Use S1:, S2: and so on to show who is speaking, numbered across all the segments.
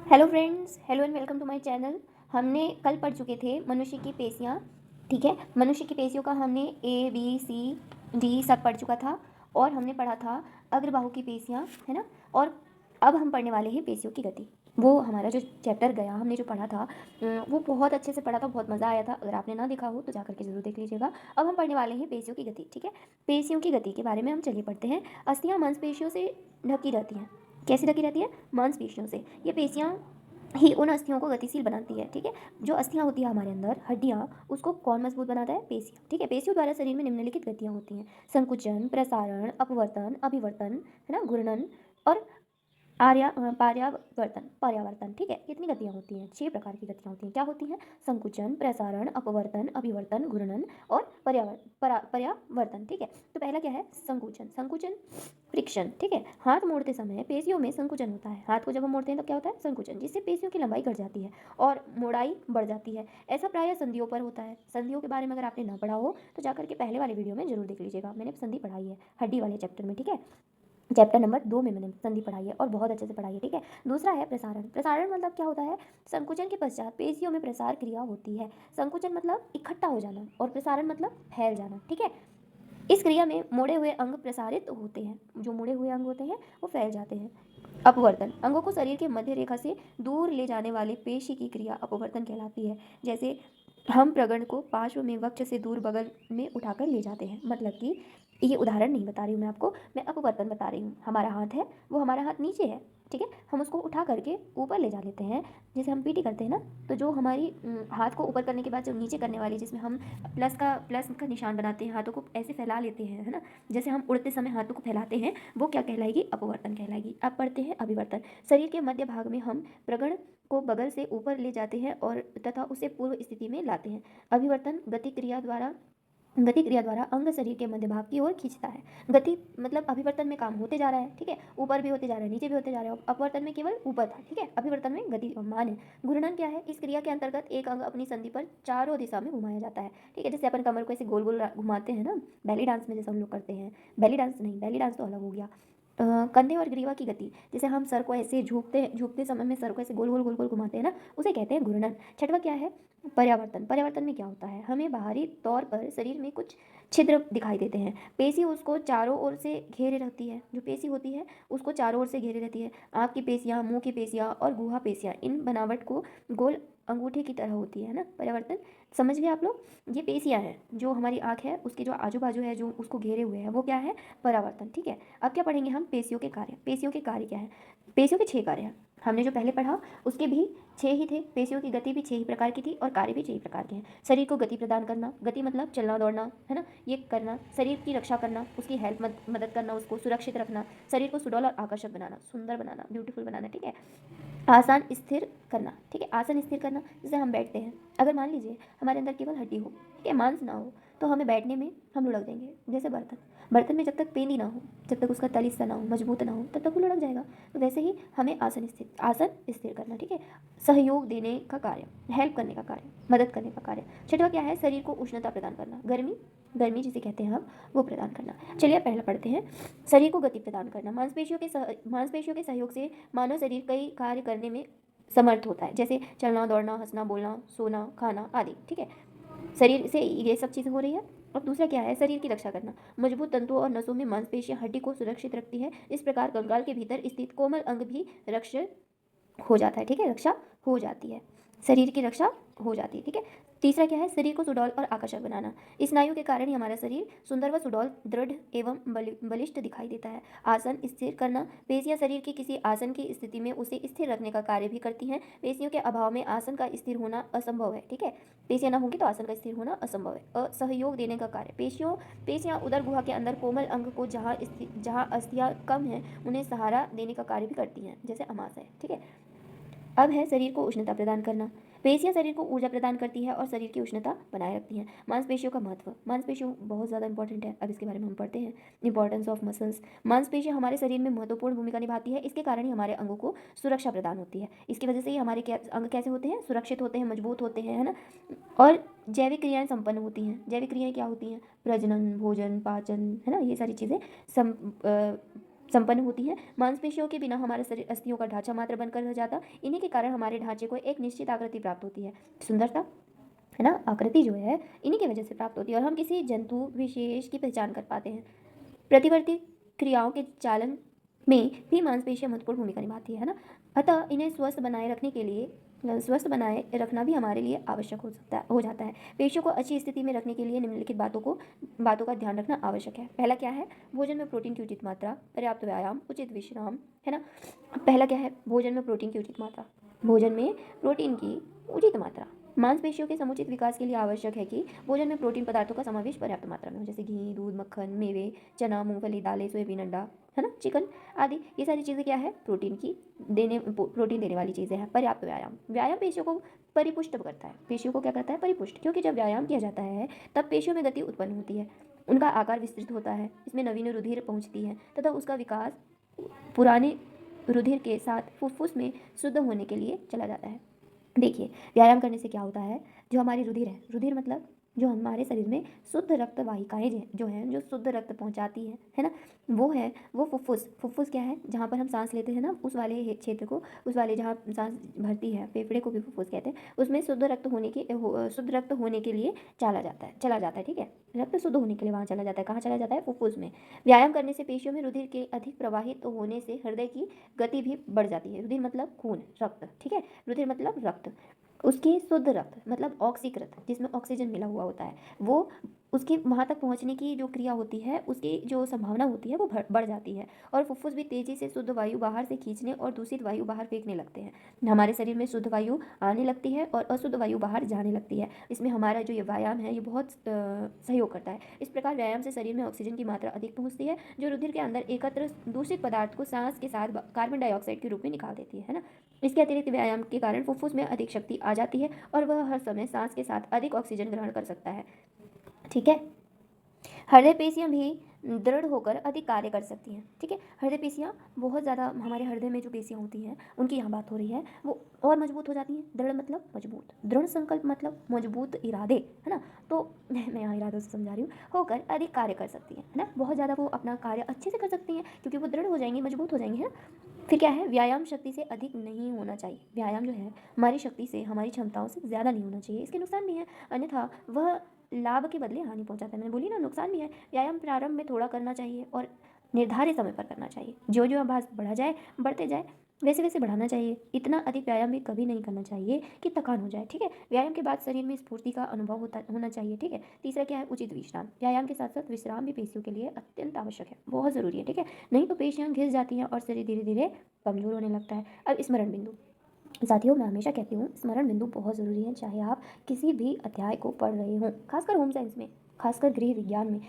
S1: Hello friends, hello and welcome to my channel. हमने कल पढ़ चुके थे मनुष्य की पेशियाँ। ठीक है, मनुष्य की पेशियों का हमने ए बी सी डी सब पढ़ चुका था। और हमने पढ़ा था अग्रबाहु की पेशियाँ, है ना। और अब हम पढ़ने वाले हैं पेशियों की गति। वो हमारा जो चैप्टर गया, हमने जो पढ़ा था वो बहुत अच्छे से पढ़ा था, बहुत मज़ा आया था। अगर आपने ना देखा हो तो जा करके ज़रूर देख लीजिएगा। अब हम पढ़ने वाले हैं पेशियों की गति। ठीक है, पेशियों की गति के बारे में हम चलिए पढ़ते हैं। अस्थियाँ मांसपेशियों से ढकी रहती हैं। कैसी ढकी रहती है? मांसपेशियों से। ये पेशियाँ ही उन अस्थियों को गतिशील बनाती है। ठीक है, जो अस्थियां होती है हमारे अंदर, हड्डियां, उसको कौन मजबूत बनाता है? पेशियां। ठीक है, पेशियों द्वारा शरीर में निम्नलिखित गतियां होती हैं: संकुचन, प्रसारण, अपवर्तन, अभिवर्तन, है ना, घूर्णन और पर्यावर्तन। ठीक है, कितनी गतियां होती हैं? 6 प्रकार की गतियां होती हैं। क्या होती हैं? संकुचन, प्रसारण, अपवर्तन, अभिवर्तन, घूर्णन और पर्यावर्तन। ठीक है, तो पहला क्या है? संकुचन। संकुचन फ्रिक्शन। ठीक है, हाथ मोड़ते समय पेशियों में संकुचन होता है। हाथ को जब हम मोड़ते हैं तो क्या होता है? संकुचन, जिससे पेशियों की लंबाई घट जाती है और मोड़ाई बढ़ जाती है। ऐसा प्रायः संधियों पर होता है। संधियों के बारे में अगर आपने ना पढ़ा हो तो जाकर के पहले वाले वीडियो में जरूर देख लीजिएगा। मैंने संधि पढ़ाई है हड्डी वाले चैप्टर में। ठीक है, चैप्टर नंबर 2 में मैंने संधि पढ़ाई है और बहुत अच्छे से पढ़ाई है। ठीक है, दूसरा है प्रसारण। प्रसारण मतलब क्या होता है? संकुचन के पश्चात पेशियों में प्रसार क्रिया होती है। संकुचन मतलब इकट्ठा हो जाना और प्रसारण मतलब फैल जाना। ठीक है, इस क्रिया में मोड़े हुए अंग प्रसारित होते हैं। जो मुड़े हुए अंग होते हैं वो फैल जाते हैं। अपवर्तन, अंगों को शरीर के मध्य रेखा से दूर ले जाने वाले पेशी की क्रिया अपवर्तन कहलाती है। जैसे हम प्रगण को पार्श्व में वक्ष से दूर बगल में उठाकर ले जाते हैं। मतलब कि ये उदाहरण नहीं बता रही हूँ मैं आपको, मैं अपवर्तन बता रही हूँ। हमारा हाथ है, वो हमारा हाथ नीचे है। ठीक है, हम उसको उठा करके ऊपर ले जा लेते हैं। जैसे हम पीटी करते हैं ना, तो जो हमारी हाथ को ऊपर करने के बाद जो नीचे करने वाली, जिसमें हम प्लस का निशान बनाते हैं, हाथों को ऐसे फैला लेते हैं, है ना। जैसे हम उड़ते समय हाथों को फैलाते हैं, वो क्या कहलाएगी? अपवर्तन कहलाएगी। अब पढ़ते हैं अभिवर्तन। शरीर के मध्य भाग में हम प्रगण को बगल से ऊपर ले जाते हैं और तथा उसे पूर्व स्थिति में लाते हैं। अभिवर्तन गति क्रिया द्वारा अंग शरीर के मध्य भाग की ओर खींचता है। गति मतलब अभिवर्तन में काम होते जा रहा है। ठीक है, ऊपर भी होते जा रहा है, नीचे भी होते जा रहा है। अपवर्तन में केवल ऊपर था। ठीक है, अभिवर्तन में गति मान है। घूर्णन क्या है? इस क्रिया के अंतर्गत एक अंग अपनी संधि पर चारों दिशा में घुमाया जाता है। ठीक है, जैसे अपन कमर को ऐसे गोल गोल घुमाते हैं ना, बैली डांस में जैसे हम लोग करते हैं। बैली डांस नहीं, बैली डांस तो अलग हो गया। कंधे और ग्रीवा की गति, जैसे हम सर को ऐसे झुकते समय में सर को ऐसे गोल गोल गोल गोल घुमाते हैं ना, उसे कहते हैं घूर्णन। छठवा क्या है? पर्यावर्तन। पर्यावर्तन में क्या होता है? हमें बाहरी तौर पर शरीर में कुछ छिद्र दिखाई देते हैं। पेशी उसको चारों ओर से घेरे रहती है। जो पेशी होती है उसको चारों ओर से घेरे रहती है। आँख की पेशियाँ, मुंह की पेशियाँ और गुहा पेशियाँ इन बनावट को गोल अंगूठे की तरह होती है ना। पर्यावर्तन समझ गए आप लोग? ये पेशियाँ हैं, जो हमारी आँख है उसके जो आजू बाजू है, जो उसको घेरे हुए हैं, वो क्या है? परावर्तन। ठीक है, अब क्या पढ़ेंगे हम? पेशियों के कार्य। पेशियों के कार्य क्या है? पेशियों के 6 कार्य हैं। हमने जो पहले पढ़ा उसके भी 6 ही थे। पेशियों की गति भी 6 ही प्रकार की थी और कार्य भी 6 ही प्रकार के हैं। शरीर को गति प्रदान करना, गति मतलब चलना दौड़ना, है ना, ये करना। शरीर की रक्षा करना, उसकी हेल्प मदद करना, उसको सुरक्षित रखना। शरीर को सुडौल और आकर्षक बनाना, सुंदर बनाना, ब्यूटीफुल बनाना। ठीक है, आसन स्थिर करना। ठीक है, आसन स्थिर करना, जैसे हम बैठते हैं, अगर मान लीजिए हमारे अंदर केवल हड्डी हो, ठीक है, मांस ना हो, तो हमें बैठने में हम लुढ़क देंगे। जैसे बर्तन, बर्तन में जब तक पेंदी ना हो, जब तक उसका तल हिस्सा ना हो, मजबूत ना हो, तब तक वो लुढ़क जाएगा। तो वैसे ही हमें आसन स्थिर करना। ठीक है, सहयोग देने का कार्य, हेल्प करने का कार्य, मदद करने का कार्य। छठवा क्या है? शरीर को उष्णता प्रदान करना, गर्मी, गर्मी जिसे कहते हैं हम, वो प्रदान करना। चलिए पहला पढ़ते हैं। शरीर को गति प्रदान करना, मांसपेशियों के सहयोग से मानव शरीर कई कार्य करने में समर्थ होता है, जैसे चलना दौड़ना, हंसना बोलना, सोना खाना आदि। ठीक है, शरीर से ये सब चीज़ें हो रही है। और दूसरा क्या है? शरीर की रक्षा करना, मजबूत तंतुओं और नसों में मांसपेशियां हड्डी को सुरक्षित रखती है। इस प्रकार कंकाल के भीतर स्थित कोमल अंग भी रक्षा हो जाता है। ठीक है, रक्षा हो जाती है, शरीर की रक्षा हो जाती है। ठीक है, तीसरा क्या है? शरीर को सुडौल और आकर्षक बनाना। स्नायु के कारण ही हमारा शरीर सुंदर व सुडौल, दृढ़ एवं बलिष्ठ दिखाई देता है। आसन स्थिर करना, पेशियां शरीर के किसी आसन की स्थिति में उसे स्थिर रखने का कार्य भी करती हैं। पेशियों के अभाव में आसन का स्थिर होना असंभव है। ठीक है, पेशियां ना होंगी तो आसन का स्थिर होना असंभव है। असहयोग देने का कार्य, पेशियां उदर गुहा के अंदर कोमल अंग को जहाँ अस्थियां कम है उन्हें सहारा देने का कार्य भी करती हैं, जैसे अमाशय। ठीक है, अब है शरीर को उष्णता प्रदान करना। पेशियां शरीर को ऊर्जा प्रदान करती है और शरीर की उष्णता बनाए रखती हैं। मांसपेशियों का महत्व, मांसपेशियों बहुत ज़्यादा इंपॉर्टेंट है। अब इसके बारे में हम पढ़ते हैं। Importance of muscles. मांसपेशियां हमारे शरीर में महत्वपूर्ण भूमिका निभाती है। इसके कारण ही हमारे अंगों को सुरक्षा प्रदान होती है। इसकी वजह से ही हमारे अंग कैसे होते हैं? सुरक्षित होते हैं, मजबूत होते हैं, है ना। और जैविक क्रियाएं संपन्न होती हैं। जैविक क्रियाएं क्या होती हैं? प्रजनन, भोजन, पाचन, है ना, ये सारी चीज़ें संपन्न होती हैं। मांसपेशियों के बिना हमारा शरीर अस्थियों का ढांचा मात्र बनकर रह जाता। इन्हीं के कारण हमारे ढांचे को एक निश्चित आकृति प्राप्त होती है। सुंदरता है ना, आकृति जो है इन्हीं की वजह से प्राप्त होती है और हम किसी जंतु विशेष की पहचान कर पाते हैं। प्रतिवर्ती क्रियाओं के चालन में भी मांसपेशियां महत्वपूर्ण भूमिका निभाती है ना। अतः इन्हें स्वस्थ बनाए रखना भी हमारे लिए आवश्यक हो जाता है। पेशियों को अच्छी स्थिति में रखने के लिए निम्नलिखित बातों का ध्यान रखना आवश्यक है। पहला क्या है, भोजन में प्रोटीन की उचित मात्रा, पर्याप्त व्यायाम, उचित विश्राम, है ना। पहला क्या है, भोजन में प्रोटीन की उचित मात्रा। भोजन में प्रोटीन की उचित मात्रा मांसपेशियों के समुचित विकास के लिए आवश्यक है कि भोजन में प्रोटीन पदार्थों का समावेश पर्याप्त मात्रा में हो, जैसे घी, दूध, मक्खन, मेवे, चना, मूंगफली, दालें, सोयाबीन, अंडा, है ना, चिकन आदि। ये सारी चीज़ें क्या है, प्रोटीन देने वाली चीज़ें हैं। पर्याप्त व्यायाम पेशियों को परिपुष्ट करता है। पेशियों को क्या करता है, परिपुष्ट, क्योंकि जब व्यायाम किया जाता है तब पेशियों में गति उत्पन्न होती है, उनका आकार विस्तृत होता है, इसमें नवीन रुधिर पहुँचती है तथा उसका विकास पुराने रुधिर के साथ फुफ्फुस में शुद्ध होने के लिए चला जाता है। देखिए, व्यायाम करने से क्या होता है, जो हमारी रुधिर मतलब जो हमारे शरीर में शुद्ध रक्त वाहिकाएं जो हैं, जो शुद्ध रक्त पहुंचाती है ना, वो फुफ्फुस क्या है, जहाँ पर हम सांस लेते हैं ना, उस वाले क्षेत्र को, उस वाले जहाँ सांस भरती है, फेफड़े को भी फुफ्फुस कहते हैं, उसमें शुद्ध रक्त होने के लिए चला जाता है, ठीक है। रक्त शुद्ध होने के लिए वहाँ चला जाता है, कहाँ चला जाता है, फुफ्फुस में। व्यायाम करने से पेशियों में रुधिर के अधिक प्रवाहित होने से हृदय की गति भी बढ़ जाती है। रुधिर मतलब खून, रक्त, ठीक है, रुधिर मतलब रक्त, उसकी शुद्ध रक्त मतलब ऑक्सीकृत, जिसमें ऑक्सीजन मिला हुआ होता है, वो उसकी वहाँ तक पहुँचने की जो क्रिया होती है, उसकी जो संभावना होती है वो बढ़ जाती है और फुफ्फुस भी तेजी से शुद्ध वायु बाहर से खींचने और दूषित वायु बाहर फेंकने लगते हैं। हमारे शरीर में शुद्ध वायु आने लगती है और अशुद्ध वायु बाहर जाने लगती है। इसमें हमारा जो ये व्यायाम है ये बहुत सहयोग करता है। इस प्रकार व्यायाम से शरीर में ऑक्सीजन की मात्रा अधिक पहुँचती है, जो रुधिर के अंदर एकत्र दूषित पदार्थ को सांस के साथ कार्बन डाइऑक्साइड के रूप में निकाल देती है ना। इसके अतिरिक्त व्यायाम के कारण फुफ्फुस में अधिक शक्ति आ जाती है और वह हर समय सांस के साथ अधिक ऑक्सीजन ग्रहण कर सकता है, ठीक है। हृदय पेशियाँ भी दृढ़ होकर अधिक कार्य कर सकती हैं, ठीक है। हृदय पेशियाँ बहुत ज़्यादा, हमारे हृदय में जो पेशियाँ होती हैं उनकी यहाँ बात हो रही है, वो और मजबूत हो जाती हैं। दृढ़ मतलब मजबूत, दृढ़ संकल्प मतलब मजबूत इरादे, है ना। तो मैं यहाँ इरादों से समझा रही हूँ, होकर अधिक कार्य कर सकती हैं, है ना। बहुत ज़्यादा वो अपना कार्य अच्छे से कर सकती हैं क्योंकि वो दृढ़ हो जाएंगी, मजबूत हो जाएंगी, है ना। फिर क्या है, व्यायाम शक्ति से अधिक नहीं होना चाहिए। व्यायाम जो है हमारी शक्ति से, हमारी क्षमताओं से ज़्यादा नहीं होना चाहिए। इसके नुकसान भी हैं, अन्यथा वह लाभ के बदले हानि पहुंचाता है। मैंने बोली ना, नुकसान भी है। व्यायाम प्रारंभ में थोड़ा करना चाहिए और निर्धारित समय पर करना चाहिए। जो जो अभ्यास बढ़ते जाए वैसे वैसे बढ़ाना चाहिए। इतना अधिक व्यायाम भी कभी नहीं करना चाहिए कि थकान हो जाए, ठीक है। व्यायाम के बाद शरीर में स्फूर्ति का अनुभव होना चाहिए, ठीक है। तीसरा क्या है, उचित विश्राम। व्यायाम के साथ साथ विश्राम भी पेशियों के लिए अत्यंत आवश्यक है, बहुत ज़रूरी है, ठीक है। नहीं तो पेशियाँ घिस जाती हैं और शरीर धीरे धीरे कमजोर होने लगता है। अब स्मरण बिंदु, साथियों मैं हमेशा कहती हूँ स्मरण बिंदु बहुत ज़रूरी है, चाहे आप किसी भी अध्याय को पढ़ रहे हों, खासकर होम साइंस में, खासकर गृह विज्ञान में।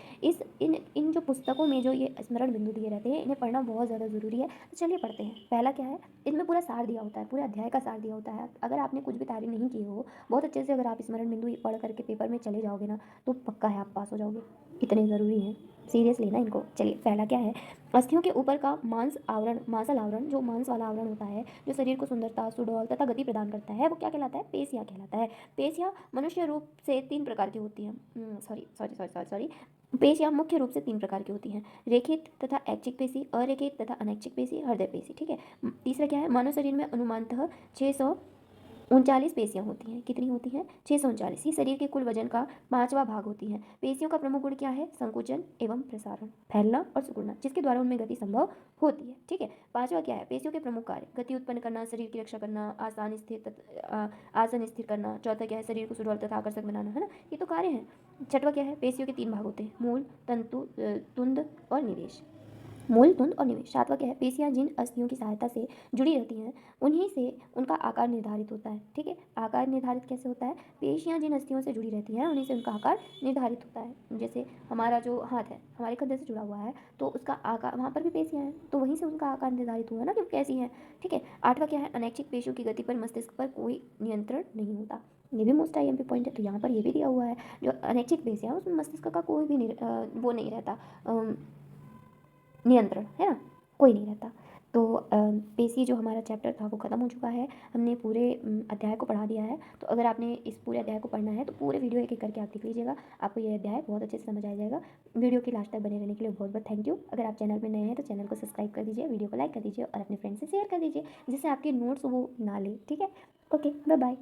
S1: इन जो पुस्तकों में जो ये स्मरण बिंदु दिए रहते हैं, इन्हें पढ़ना बहुत ज़्यादा ज़रूरी है। तो चलिए पढ़ते हैं। पहला क्या है, इनमें पूरा सार दिया होता है, पूरे अध्याय का सार दिया होता है। अगर आपने कुछ भी तैयारी नहीं की हो, बहुत अच्छे से अगर आप स्मरण बिंदु पढ़ करके पेपर में चले जाओगे ना, तो पक्का है आप पास हो जाओगे। इतने ज़रूरी हैं, सीरियस लेना इनको। चलिए पहला क्या है, अस्थियों के ऊपर का मांसल आवरण, जो मांस वाला आवरण होता है, जो शरीर को सुंदरता, सुडौल तथा गति प्रदान करता है, वो क्या कहलाता है, पेशियाँ कहलाता है। पेशियाँ मनुष्य रूप से 3 प्रकार की होती हैं। सॉरी पेशियाँ मुख्य रूप से 3 प्रकार की होती हैं, रेखित तथा ऐच्छिक पेशी, अरेखित तथा अनैच्छिक पेशी, हृदय पेशी, ठीक है। तीसरा क्या है, मानव शरीर में अनुमानतः 639 पेशियाँ होती हैं। कितनी होती हैं, 639। ये शरीर के कुल वजन का 5वां भाग होती हैं। पेशियों का प्रमुख गुण क्या है, संकुचन एवं प्रसारण, फैलना और सिकुड़ना, जिसके द्वारा उनमें गति संभव होती है, ठीक है। 5वां क्या है, पेशियों के प्रमुख कार्य, गति उत्पन्न करना, शरीर की रक्षा करना, आसन स्थिर करना। चौथा क्या है, शरीर को सुडौल तथा आकर्षक बनाना, है ना, ये तो कार्य है। छठवां क्या है, पेशियों के 3 भाग होते हैं, मूल, तंतु, तुंद और निवेश। मूल, तुंद और निवेश। सातवां क्या है, पेशियाँ जिन अस्थियों की सहायता से जुड़ी रहती हैं उन्हीं से उनका आकार निर्धारित होता है, ठीक है। आकार निर्धारित कैसे होता है, पेशियाँ जिन अस्थियों से जुड़ी रहती हैं उन्हीं से उनका आकार निर्धारित होता है। जैसे हमारा जो हाथ है हमारे कंधे से जुड़ा हुआ है, तो उसका आकार, वहाँ पर भी पेशियाँ हैं, तो वहीं से उनका आकार निर्धारित हुआ ना कि कैसी है, ठीक है। आठवां क्या है, अनैच्छिक पेशियों की गति पर मस्तिष्क पर कोई नियंत्रण नहीं होता। ये भी मोस्ट IMP पॉइंट है, तो यहाँ पर ये भी दिया हुआ है, जो अनैच्छिक पेशियाँ उसमें मस्तिष्क का कोई भी वो नहीं रहता, नियंत्रण, है ना, कोई नहीं रहता। तो पेशी जो हमारा चैप्टर था वो ख़त्म हो चुका है। हमने पूरे अध्याय को पढ़ा दिया है। तो अगर आपने इस पूरे अध्याय को पढ़ना है तो पूरे वीडियो एक एक करके आप देख लीजिएगा, आपको ये अध्याय बहुत अच्छे से समझ आ जाएगा। वीडियो के लास्ट तक बने रहने के लिए बहुत बहुत थैंक यू। अगर आप चैनल पर नए हैं तो चैनल को सब्सक्राइब कर दीजिए, वीडियो को लाइक कर दीजिए और अपने फ्रेंड से शेयर कर दीजिए, जिससे आपके नोट्स वो ना ले। ठीक है, ओके, बाय बाय।